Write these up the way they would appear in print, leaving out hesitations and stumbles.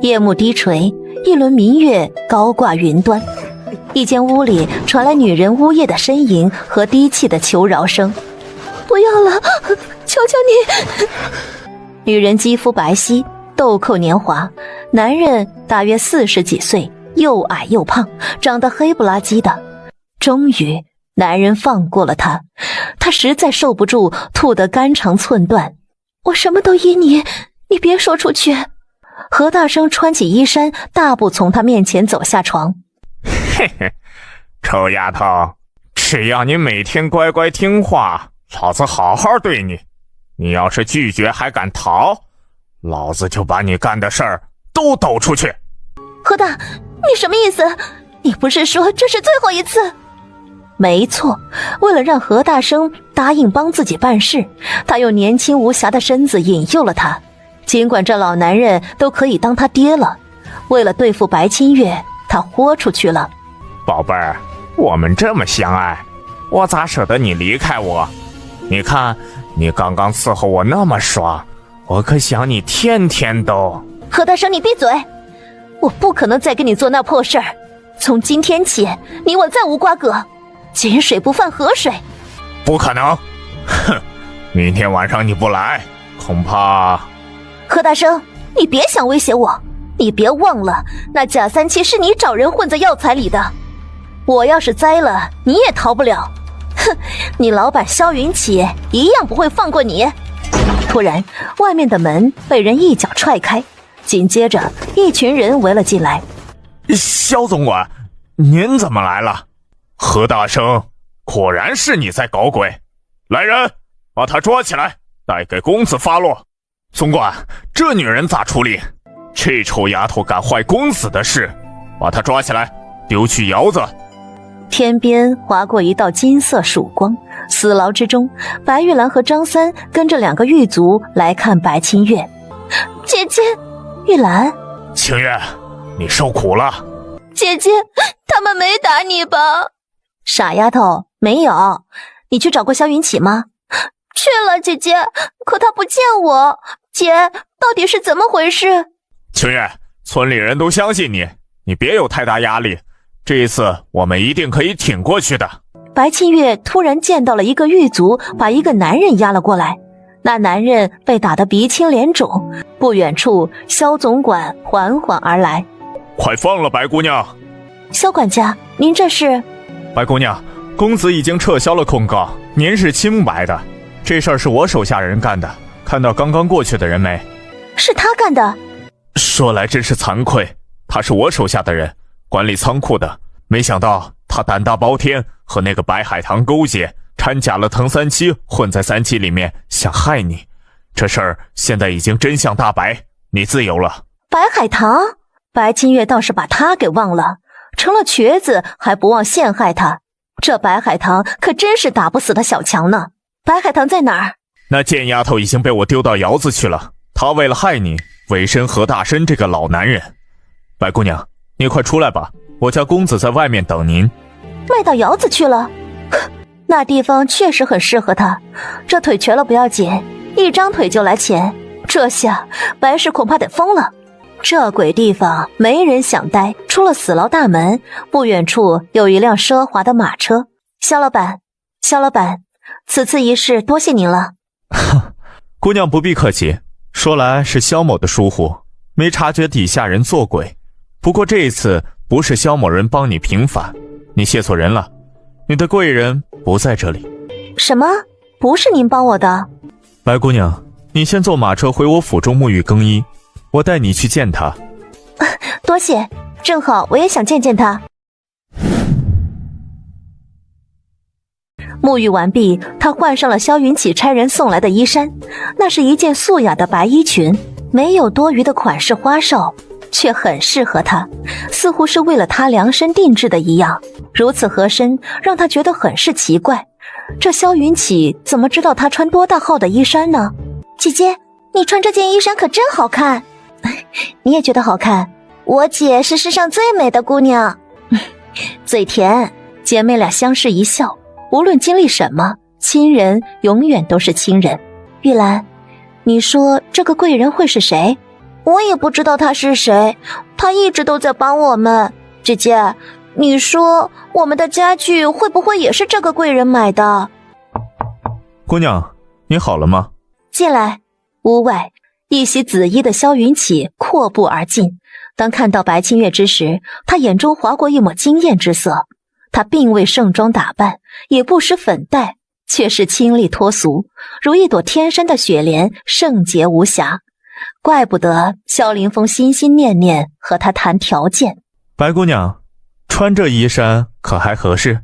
夜幕低垂，一轮明月高挂云端。一间屋里传来女人呜咽的呻吟和低气的求饶声。不要了，求求你！女人肌肤白皙，豆蔻年华，男人大约40几岁，又矮又胖，长得黑不拉几的。终于男人放过了她，她实在受不住，吐得肝肠寸断。我什么都依你，你别说出去。何大生穿起衣衫，大步从他面前走下床。嘿嘿，臭丫头，只要你每天乖乖听话，老子好好对你。你要是拒绝还敢逃，老子就把你干的事儿都抖出去。何大，你什么意思？你不是说这是最后一次？没错，为了让何大生答应帮自己办事，他用年轻无瑕的身子引诱了他。尽管这老男人都可以当他爹了，为了对付白清月，他豁出去了。宝贝儿，我们这么相爱，我咋舍得你离开我？你看，你刚刚伺候我那么爽，我可想你天天都……何大生，你闭嘴！我不可能再跟你做那破事儿。从今天起，你我再无瓜葛，井水不犯河水。不可能！哼，明天晚上你不来，恐怕……何大生，你别想威胁我，你别忘了，那假三七是你找人混在药材里的。我要是栽了，你也逃不了。哼，你老板萧云起一样不会放过你。突然，外面的门被人一脚踹开，紧接着一群人围了进来。萧总管，您怎么来了？何大生，果然是你在搞鬼！来人，把他抓起来，带给公子发落。总管，这女人咋处理？这臭丫头敢坏公子的事，把她抓起来，丢去窑子。天边划过一道金色曙光，死牢之中，白玉兰和张三跟着2个狱卒来看白清月。姐姐，玉兰，清月，你受苦了。姐姐，他们没打你吧？傻丫头，没有。你去找过萧云起吗？去了，姐姐，可他不见我。姐，到底是怎么回事？清月，村里人都相信你，你别有太大压力，这一次我们一定可以挺过去的。白清月突然见到了一个狱卒把一个男人押了过来，那男人被打得鼻青脸肿。不远处，萧总管缓缓而来。快放了白姑娘。萧管家，您这是？白姑娘，公子已经撤销了控告，您是清白的。这事儿是我手下人干的，看到刚刚过去的人没？是他干的。说来真是惭愧，他是我手下的人，管理仓库的，没想到他胆大包天，和那个白海棠勾结，掺假了藤三七，混在三七里面，想害你。这事儿现在已经真相大白，你自由了。白海棠？白清月倒是把他给忘了，成了瘸子还不忘陷害他。这白海棠可真是打不死的小强呢。白海棠在哪儿？那贱丫头已经被我丢到窑子去了，她为了害你，委身何大生这个老男人。白姑娘，你快出来吧，我家公子在外面等您。卖到窑子去了？那地方确实很适合他，这腿瘸了不要紧，一张腿就来钱，这下白氏恐怕得疯了。这鬼地方没人想待，出了死牢大门，不远处有一辆奢华的马车。萧老板，萧老板，此次一事多谢您了。姑娘不必客气，说来是萧某的疏忽，没察觉底下人做鬼。不过这一次不是萧某人帮你平反，你谢错人了，你的贵人不在这里。什么？不是您帮我的？白姑娘，你先坐马车回我府中沐浴更衣，我带你去见他。多谢，正好我也想见见他。沐浴完毕，他换上了萧云起差人送来的衣衫，那是一件素雅的白衣裙，没有多余的款式花哨，却很适合他，似乎是为了他量身定制的一样。如此合身，让他觉得很是奇怪。这萧云起怎么知道他穿多大号的衣衫呢？姐姐，你穿这件衣衫可真好看。你也觉得好看？我姐是世上最美的姑娘。嘴甜，姐妹俩相视一笑。无论经历什么，亲人永远都是亲人。玉兰，你说这个贵人会是谁？我也不知道他是谁，他一直都在帮我们。姐姐，你说我们的家具会不会也是这个贵人买的？姑娘，你好了吗？进来。屋外，一袭紫衣的萧云起阔步而进。当看到白清月之时，他眼中划过一抹惊艳之色。他并未盛装打扮，也不施粉黛，却是清丽脱俗，如一朵天山的雪莲，圣洁无瑕。怪不得萧凌风心心念念和他谈条件。白姑娘，穿这衣衫可还合适？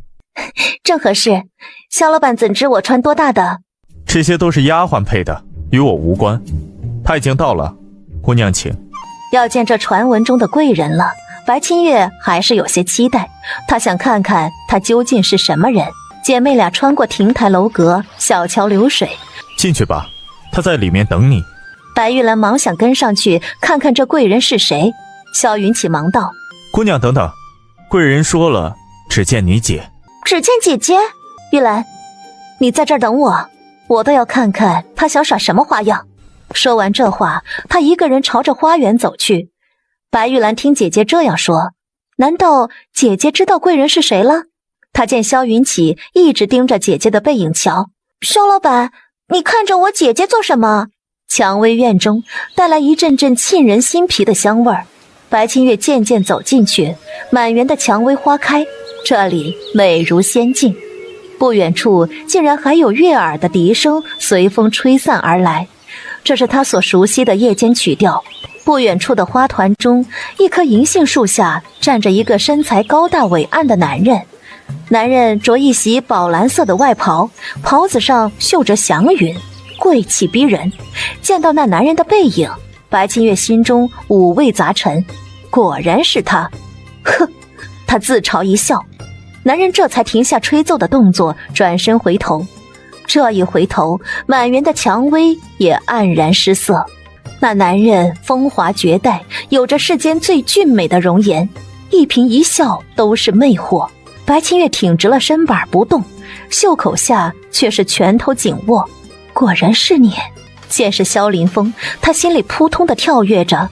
正合适。萧老板怎知我穿多大的？这些都是丫鬟配的，与我无关。他已经到了，姑娘请。要见这传闻中的贵人了，白清月还是有些期待。她想看看他究竟是什么人。姐妹俩穿过亭台楼阁，小桥流水，进去吧，他在里面等你。白玉兰忙想跟上去看看这贵人是谁。萧云起忙道：姑娘等等，贵人说了，只见你姐。只见姐姐？玉兰，你在这儿等我，我倒要看看他想耍什么花样。说完这话，他一个人朝着花园走去。白玉兰听姐姐这样说，难道姐姐知道贵人是谁了？她见萧云起一直盯着姐姐的背影瞧。萧老板，你看着我姐姐做什么？蔷薇院中带来一阵阵沁人心脾的香味儿。白清月渐渐走进去，满园的蔷薇花开，这里美如仙境。不远处竟然还有悦耳的笛声随风吹散而来，这是他所熟悉的夜间曲调。不远处的花团中，一棵银杏树下站着一个身材高大伟岸的男人。男人着一袭宝蓝色的外袍，袍子上绣着祥云，贵气逼人。见到那男人的背影，白清月心中五味杂陈，果然是他。呵，他自嘲一笑。男人这才停下吹奏的动作，转身回头。这一回头，满园的蔷薇也黯然失色。那男人风华绝代，有着世间最俊美的容颜，一颦一笑都是魅惑。白清月挺直了身板不动，袖口下却是拳头紧握。果然是你。见是萧凌风，他心里扑通地跳跃着，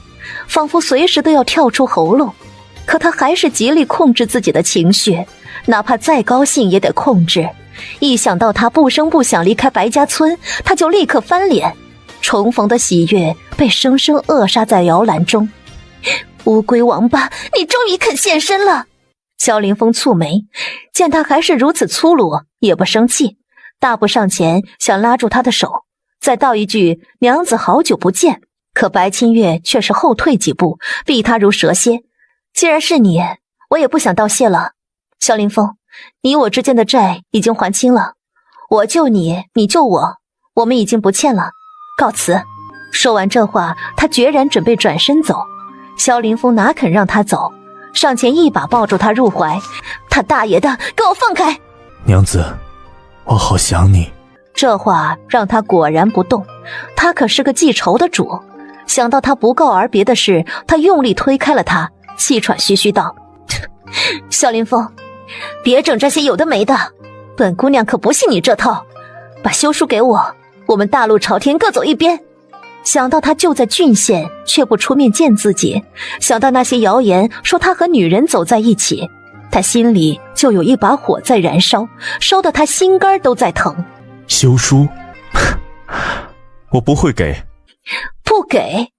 仿佛随时都要跳出喉咙。可他还是极力控制自己的情绪，哪怕再高兴也得控制。一想到他不声不响离开白家村，他就立刻翻脸。重逢的喜悦被生生扼杀在摇篮中。乌龟王八，你终于肯现身了。萧凌风蹙眉，见他还是如此粗鲁，也不生气，大步上前想拉住他的手，再道一句娘子好久不见。可白清月却是后退几步，避他如蛇蝎。既然是你，我也不想道谢了。萧凌风，你我之间的债已经还清了，我救你，你救我，我们已经不欠了，告辞。说完这话，他决然准备转身走。萧凌风哪肯让他走，上前一把抱住他入怀。他大爷的，给我放开！娘子，我好想你。这话让他果然不动，他可是个记仇的主。想到他不告而别的事，他用力推开了他，气喘吁吁道：萧凌风，别整这些有的没的，本姑娘可不信你这套，把休书给我，我们大路朝天各走一边。想到他就在郡县，却不出面见自己，想到那些谣言说他和女人走在一起，他心里就有一把火在燃烧，烧得他心肝都在疼。休书我不会给。不给？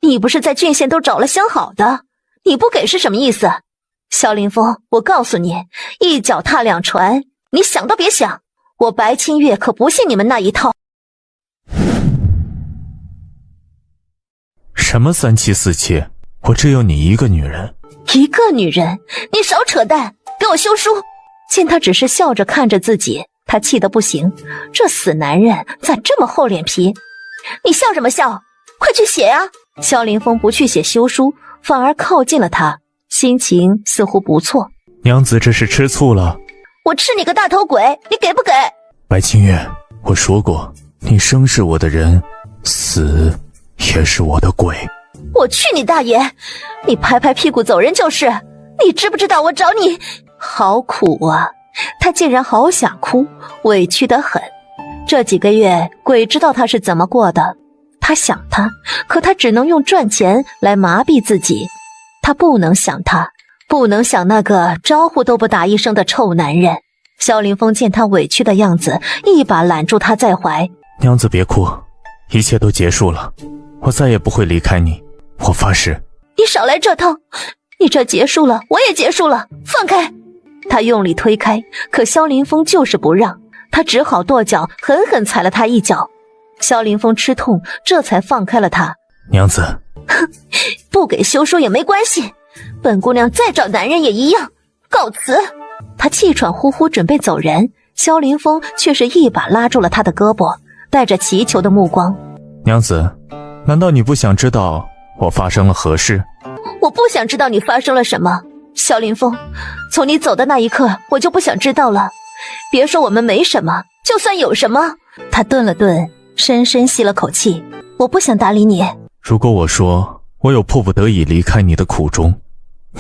你不是在郡县都找了相好的，你不给是什么意思？萧凌风，我告诉你，一脚踏两船，你想都别想，我白清月可不信你们那一套。什么三妻四妾？我只有你一个女人。一个女人？你少扯淡，给我休书。见他只是笑着看着自己，他气得不行，这死男人咋这么厚脸皮？你笑什么笑？快去写呀！萧凌风不去写休书，反而靠近了他，心情似乎不错。娘子这是吃醋了。我吃你个大头鬼，你给不给？白清月，我说过，你生是我的人，死也是我的鬼。我去你大爷！你拍拍屁股走人就是。你知不知道我找你好苦啊？他竟然好想哭，委屈得很。这几个月鬼知道他是怎么过的，他想他，可他只能用赚钱来麻痹自己。他不能想他，不能想那个招呼都不打一声的臭男人。萧凌风见他委屈的样子，一把揽住他在怀。娘子别哭，一切都结束了，我再也不会离开你，我发誓。你少来这套，你这结束了，我也结束了，放开！他用力推开，可萧凌风就是不让，他只好跺脚狠狠踩了他一脚。萧凌风吃痛，这才放开了他。娘子，不给休书也没关系，本姑娘再找男人也一样，告辞。他气喘呼呼准备走人，萧凌风却是一把拉住了他的胳膊，带着祈求的目光。娘子，难道你不想知道我发生了何事？我不想知道你发生了什么，萧凌风，从你走的那一刻我就不想知道了。别说我们没什么，就算有什么。他顿了顿，深深吸了口气。我不想搭理你。如果我说我有迫不得已离开你的苦衷，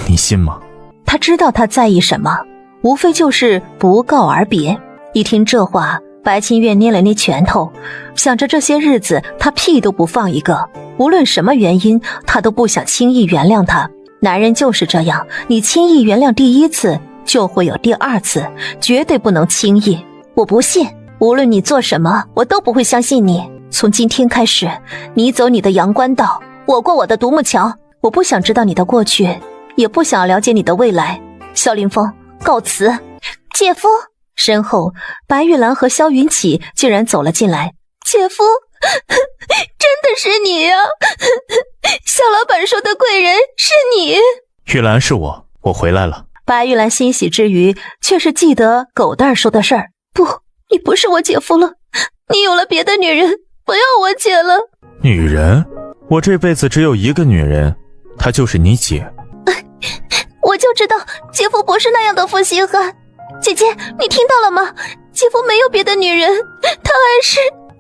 你信吗？他知道他在意什么，无非就是不告而别。一听这话，白清月捏了捏拳头，想着这些日子他屁都不放一个，无论什么原因，他都不想轻易原谅他。男人就是这样，你轻易原谅第一次，就会有第二次，绝对不能轻易。我不信，无论你做什么，我都不会相信你。从今天开始，你走你的阳关道，我过我的独木桥。我不想知道你的过去，也不想了解你的未来。萧凌风，告辞。姐夫。身后，白玉兰和萧云起竟然走了进来。姐夫，真的是你呀！萧老板说的贵人是你。玉兰，是我回来了。白玉兰欣喜之余，却是记得狗蛋儿说的事儿。不，你不是我姐夫了，你有了别的女人，不要我姐了。女人？我这辈子只有一个女人，她就是你姐。我就知道姐夫不是那样的负心汉。姐姐，你听到了吗？姐夫没有别的女人，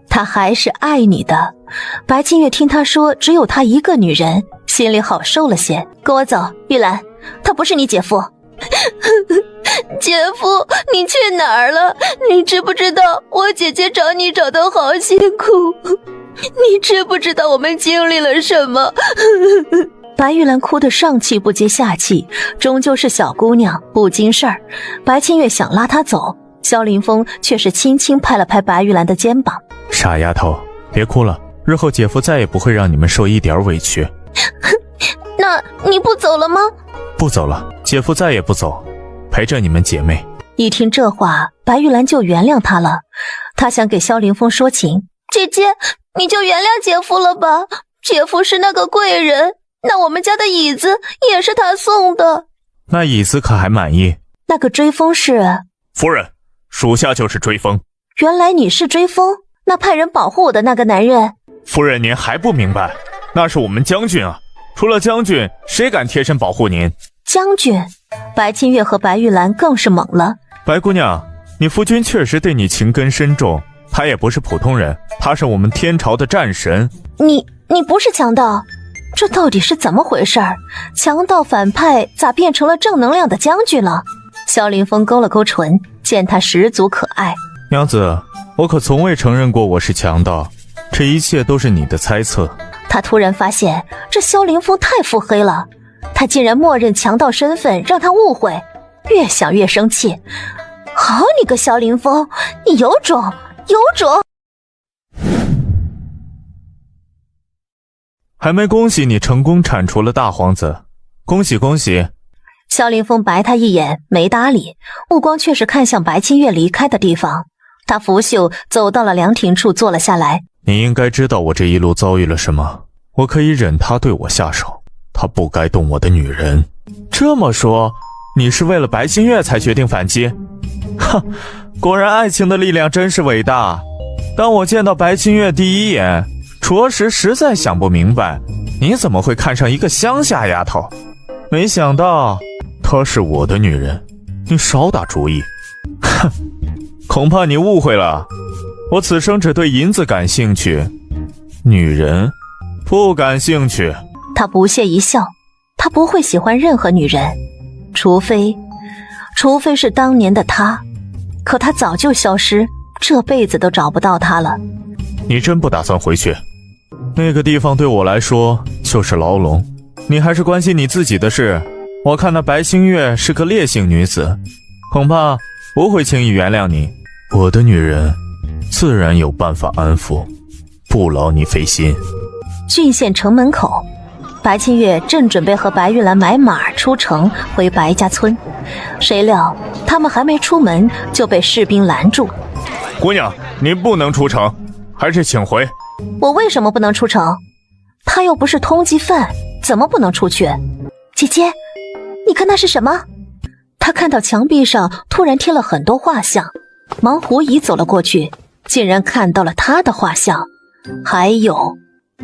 他还是爱你的。白清月听他说只有他一个女人，心里好受了些。跟我走，玉兰，他不是你姐夫。姐夫，你去哪儿了？你知不知道我姐姐找你找得好辛苦？你知不知道我们经历了什么？白玉兰哭得上气不接下气，终究是小姑娘不经事儿。白清月想拉她走，萧凌风却是轻轻拍了拍白玉兰的肩膀。傻丫头，别哭了，日后姐夫再也不会让你们受一点委屈。那你不走了吗？不走了，姐夫再也不走，陪着你们姐妹。一听这话，白玉兰就原谅他了。她想给萧凌风说情。姐姐，你就原谅姐夫了吧，姐夫是那个贵人，那我们家的椅子也是他送的。那椅子可还满意？那个追风是？夫人，属下就是追风。原来你是追风，那派人保护我的那个男人。夫人您还不明白，那是我们将军啊，除了将军谁敢贴身保护您？将军？白清月和白玉兰更是懵了。白姑娘，你夫君确实对你情根深重，他也不是普通人，他是我们天朝的战神。你不是强盗？这到底是怎么回事儿？强盗反派咋变成了正能量的将军了？萧凌风勾了勾唇，见他十足可爱。娘子，我可从未承认过我是强盗，这一切都是你的猜测。他突然发现这萧凌风太腹黑了，他竟然默认强盗身份，让他误会。越想越生气。好你个萧凌风，你有种有种！还没恭喜你成功铲除了大皇子，恭喜恭喜！萧凌风白他一眼，没搭理，目光却是看向白清月离开的地方。他拂袖走到了凉亭处，坐了下来。你应该知道我这一路遭遇了什么，我可以忍他对我下手，他不该动我的女人。这么说，你是为了白清月才决定反击？哼，果然爱情的力量真是伟大。当我见到白清月第一眼，着实实在想不明白，你怎么会看上一个乡下丫头？没想到她是我的女人，你少打主意。哼，恐怕你误会了，我此生只对银子感兴趣，女人不感兴趣。他不屑一笑，他不会喜欢任何女人，除非是当年的他，可他早就消失，这辈子都找不到他了。你真不打算回去？那个地方对我来说就是牢笼，你还是关心你自己的事。我看那白星月是个烈性女子，恐怕不会轻易原谅你。我的女人自然有办法安抚，不劳你费心。郡县城门口，白清月正准备和白玉兰买马出城回白家村，谁料他们还没出门就被士兵拦住。姑娘，你不能出城，还是请回。我为什么不能出城？他又不是通缉犯，怎么不能出去？姐姐，你看那是什么？他看到墙壁上突然贴了很多画像，忙狐疑走了过去，竟然看到了他的画像。还有，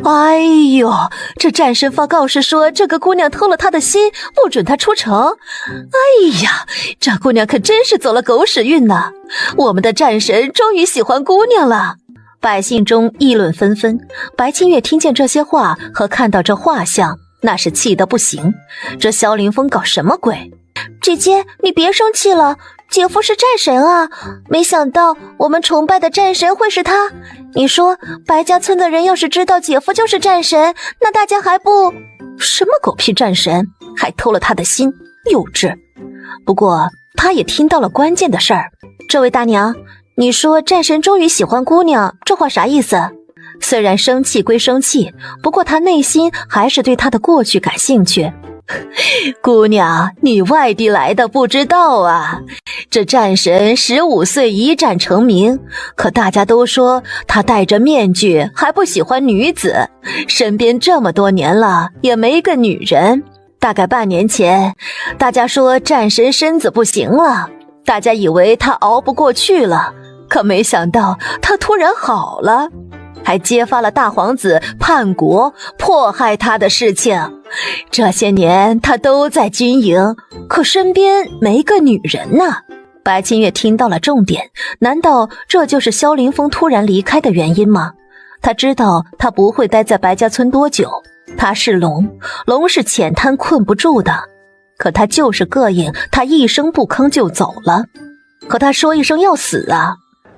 哎呦，这战神发告示说这个姑娘偷了他的心，不准她出城。哎呀，这姑娘可真是走了狗屎运呐！我们的战神终于喜欢姑娘了。百姓中议论纷纷，白清月听见这些话和看到这画像，那是气得不行。这萧凌风搞什么鬼？姐姐，你别生气了，姐夫是战神啊，没想到我们崇拜的战神会是他。你说白家村的人要是知道姐夫就是战神，那大家还不……什么狗屁战神，还偷了他的心，幼稚。不过他也听到了关键的事儿。这位大娘，你说战神终于喜欢姑娘，这话啥意思？虽然生气归生气，不过他内心还是对他的过去感兴趣。姑娘，你外地来的不知道啊，这战神15岁一战成名，可大家都说他戴着面具还不喜欢女子，身边这么多年了也没个女人。大概半年前，大家说战神身子不行了，大家以为他熬不过去了，可没想到他突然好了，还揭发了大皇子叛国迫害他的事情。这些年他都在军营，可身边没个女人呢。白清月听到了重点，难道这就是萧凌风突然离开的原因吗？他知道他不会待在白家村多久，他是龙，龙是浅滩困不住的，可他就是膈应，他一声不吭就走了。可他说一声要死啊，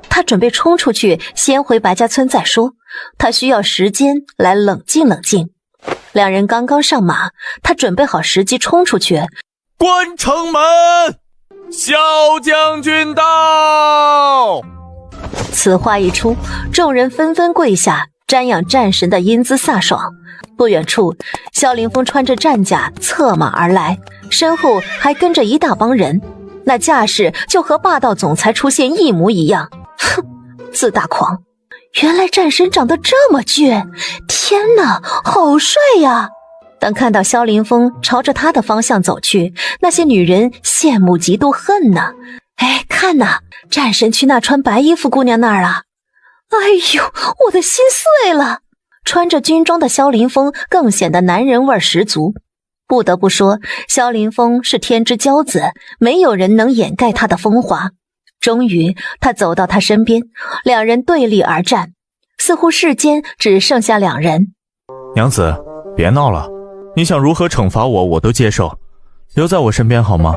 他准备冲出去，先回白家村再说，他需要时间来冷静冷静。两人刚刚上马，他准备好时机冲出去。关城门，萧将军到！此话一出，众人纷纷跪下，瞻仰战神的英姿飒爽。不远处，萧凌风穿着战甲策马而来，身后还跟着一大帮人，那架势就和霸道总裁出现一模一样。哼，自大狂！原来战神长得这么倔，天哪，好帅呀！当看到萧凌风朝着他的方向走去，那些女人羡慕嫉妒恨呢。哎，看呐，战神去那穿白衣服姑娘那儿了。哎呦，我的心碎了！穿着军装的萧凌风更显得男人味十足。不得不说，萧凌风是天之骄子，没有人能掩盖他的风华。终于他走到他身边，两人对立而战，似乎世间只剩下两人。娘子，别闹了，你想如何惩罚我，我都接受，留在我身边好吗？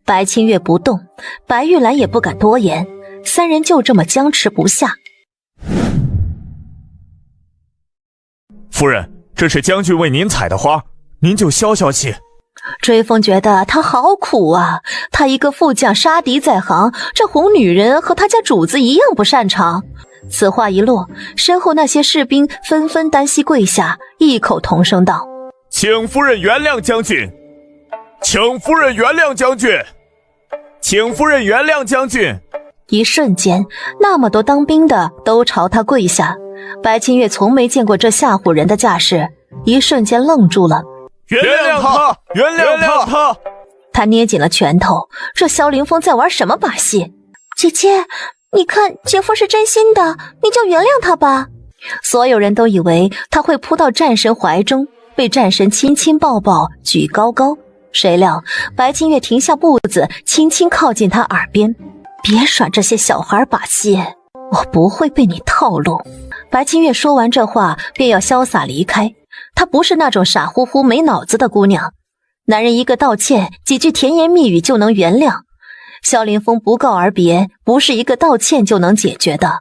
白清月不动，白玉兰也不敢多言，三人就这么僵持不下。夫人，这是将军为您采的花，您就消消气。追风觉得他好苦啊，他一个副将杀敌在行，这哄女人和他家主子一样不擅长。此话一落，身后那些士兵纷纷单膝跪下，异口同声道：请夫人原谅将军，请夫人原谅将军，请夫人原谅将军。一瞬间，那么多当兵的都朝他跪下。白清月从没见过这吓唬人的架势，一瞬间愣住了。原谅他，原谅他！他捏紧了拳头，这萧凌风在玩什么把戏？姐姐，你看姐夫是真心的，你就原谅他吧。所有人都以为他会扑到战神怀中，被战神亲亲抱抱举高高，谁料白清月停下步子，轻轻靠近他耳边：别耍这些小孩把戏，我不会被你套路。白清月说完这话，便要潇洒离开。她不是那种傻乎乎没脑子的姑娘，男人一个道歉，几句甜言蜜语就能原谅。萧凌风不告而别，不是一个道歉就能解决的。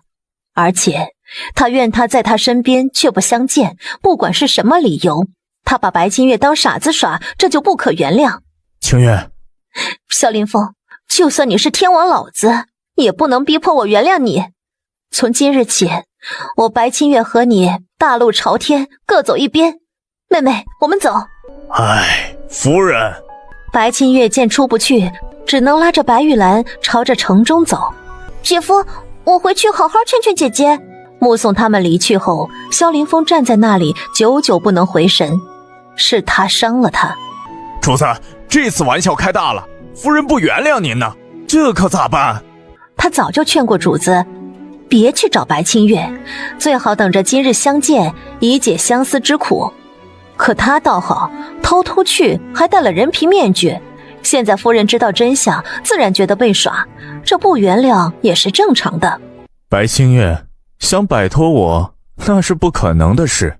而且他怨他在他身边却不相见，不管是什么理由，他把白清月当傻子耍，这就不可原谅。清月，萧凌风，就算你是天王老子，也不能逼迫我原谅你。从今日起，我白清月和你大路朝天，各走一边。妹妹，我们走。哎，夫人。白清月见出不去，只能拉着白玉兰朝着城中走。姐夫，我回去好好劝劝姐姐。目送他们离去后，萧凌风站在那里，久久不能回神。是他伤了他。主子，这次玩笑开大了，夫人不原谅您呢，这可咋办？他早就劝过主子，别去找白清月，最好等着今日相见，以解相思之苦。可他倒好，偷偷去，还戴了人皮面具。现在夫人知道真相，自然觉得被耍，这不原谅也是正常的。白清月想摆脱我，那是不可能的事。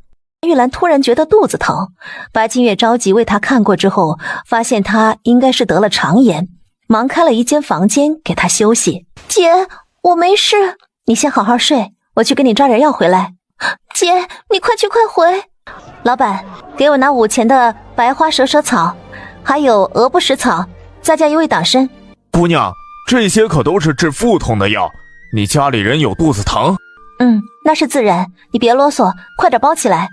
玉兰突然觉得肚子疼，白清月着急为她看过之后，发现她应该是得了肠炎，忙开了一间房间给她休息。姐，我没事，你先好好睡，我去给你抓点药回来。姐，你快去快回。老板，给我拿5钱的白花蛇舌草，还有鹅不食草，再加1味党参。姑娘，这些可都是治腹痛的药，你家里人有肚子疼？那是自然，你别啰嗦，快点包起来，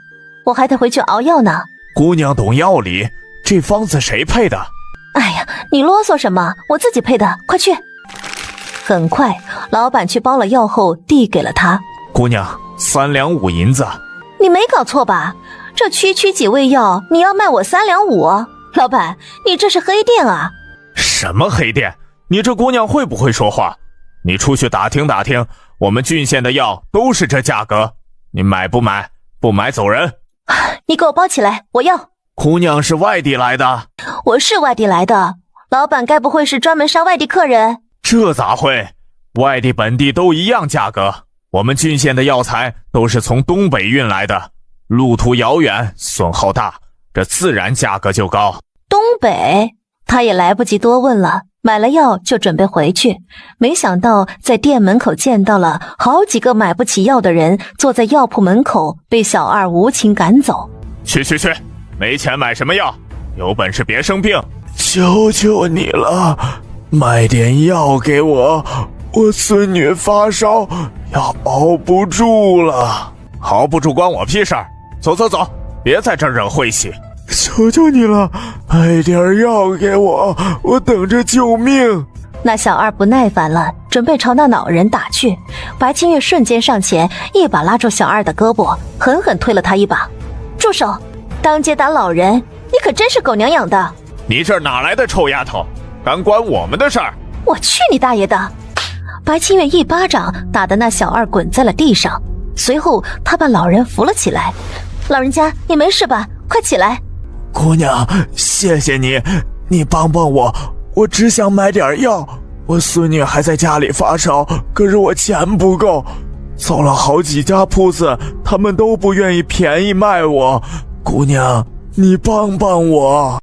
我还得回去熬药呢。姑娘懂药理，这方子谁配的？哎呀，你啰嗦什么？我自己配的，快去。很快，老板去包了药后递给了他。姑娘，3两5银子。你没搞错吧？这区区几味药，你要卖我3两5？老板，你这是黑店啊？什么黑店？你这姑娘会不会说话？你出去打听打听，我们郡县的药都是这价格，你买不买？不买走人。你给我包起来，我要。姑娘是外地来的？我是外地来的，老板该不会是专门杀外地客人？这咋会？外地本地都一样价格，我们郡县的药材都是从东北运来的，路途遥远，损耗大，这自然价格就高。东北？他也来不及多问了，买了药就准备回去，没想到在店门口见到了好几个买不起药的人坐在药铺门口，被小二无情赶走。去，没钱买什么药？有本事别生病！求求你了，买点药给我，我孙女发烧要熬不住了。熬不住关我屁事儿！走，别在这儿惹晦气！求求你了，买点药给我，我等着救命。那小二不耐烦了，准备朝那老人打去。白清月瞬间上前，一把拉住小二的胳膊，狠狠推了他一把。住手！当街打老人，你可真是狗娘养的！你这哪来的臭丫头，敢管我们的事儿？我去你大爷的！白清月一巴掌打得那小二滚在了地上，随后他把老人扶了起来。老人家，你没事吧？快起来！姑娘，谢谢你，你帮帮我，我只想买点药，我孙女还在家里发烧，可是我钱不够，走了好几家铺子，他们都不愿意便宜卖我，姑娘，你帮帮我。